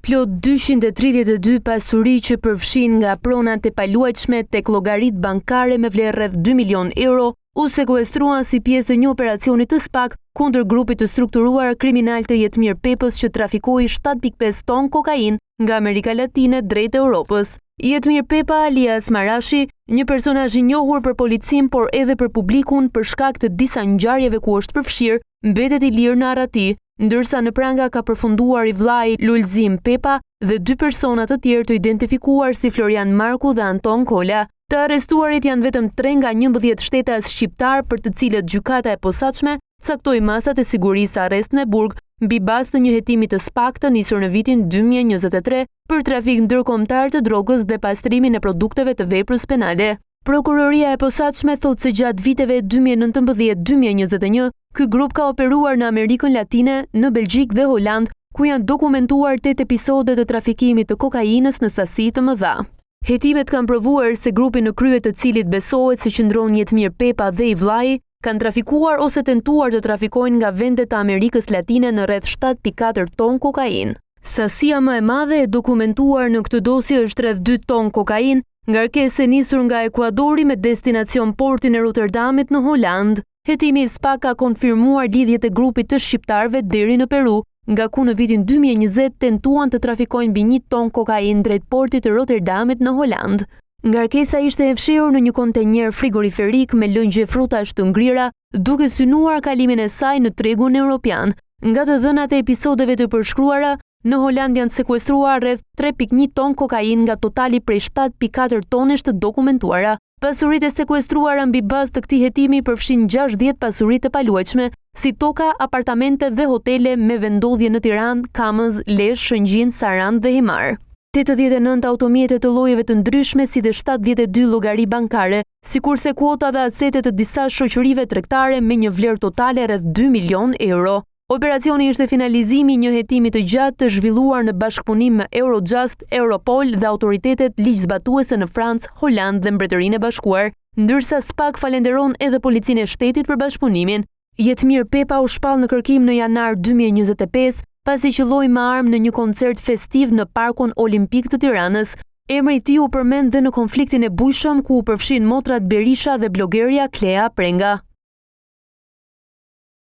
Plot 232 pasuri që përfshin nga pronat e paluajtshme tek llogaritë bankare me vlerë rreth 2 milion euro u sekuestruan si pjesë të një operacioni të SPAK kundër grupit të strukturuar kriminal të Jetmir Pepës që trafikoi 7.5 ton kokainë nga Amerika Latine drejt Europës. Jetmir Pepa alias Marashi, një personazh i njohur për policin por edhe për publikun për shkak të disa ngjarjeve ku është përfshirë, mbetet i lirë në arrati, ndërsa në pranga ka përfunduar i vllai Lulzim Pepa dhe 2 persona të tjerë të identifikuar si Florian Marku dhe Anton Kola. Të arrestuarit janë vetëm 3 nga 11 shtetas shqiptar për të cilët gjykata e posaçme caktoi masat e sigurisë arrest në burg mbi bazë të një hetimi të SPAK të nisur në vitin 2023 për trafik ndërkombëtar të drogës dhe pastrimin e produkteve të veprës penale. Prokuroria e posaçme thotë se gjatë viteve 2019-2021 ky grup ka operuar në Amerikën Latine, në Belgjik dhe Holand, ku janë dokumentuar 8 episode të trafikimit të kokainës në sasi të mëdha. Hetimet kanë provuar se grupi në krye të cilit besohet se qëndron Jetmir Pepa dhe i vllai kanë trafikuar ose tentuar të trafikojnë nga vendet e Amerikës Latine në rreth 7.4 ton kokainë. Sasia më e madhe e dokumentuar në këtë dosje është rreth 2 ton kokainë, ngarkesë nisur nga Ekuadori me destinacion portin e Rotterdamit në Holand. Hetimi i SPAK ka konfirmuar lidhjet e grupit të shqiptarëve deri në Peru, nga ku në vitin 2020 tentuan të trafikojnë mbi 1 ton kokainë drejt portit të Rotterdamit në Holand. Ngarkesa ishte e fshehur në një kontenjer frigoriferik me lëngje frutash të ngrira, duke synuar kalimin e saj në tregun evropian. Nga të dhënat e episodeve të përshkruara, në Holand janë sekuestruar rreth 3.1 ton kokainë nga totali prej 7.4 tonesh të dokumentuara. Pasuritë e sekuestruara mbi bazë të këtij hetimi përfshin 60 pasuri të paluajtshme, si toka, apartamente dhe hotele me vendodhje në Tiranë, Kamëz, Lezhë, Shëngjin, Sarandë dhe Himar. 89 automjete të llojeve të ndryshme si dhe 72 llogari bankare, sikurse kuota dhe asete të disa shoqërive tregtare me një vlerë totale rreth 2 milion euro. Operacioni ishte finalizimi i një hetimi të gjatë të zhvilluar në bashkëpunim me Eurojust, Europol dhe autoritetet ligjzbatuese në Francë, Holand dhe Mbretërinë e Bashkuar, ndërsa SPAK falenderon edhe policinë e shtetit për bashkëpunimin. Jetmir Pepa u shpall në kërkim në janar 2025, pasi qelloi me armë në një koncert festiv në Parkun Olimpik të Tiranës. Emri i tij u përmend dhe në konfliktin e bujshëm ku u përfshin motrat Berisha dhe blogerja Klea Prenga.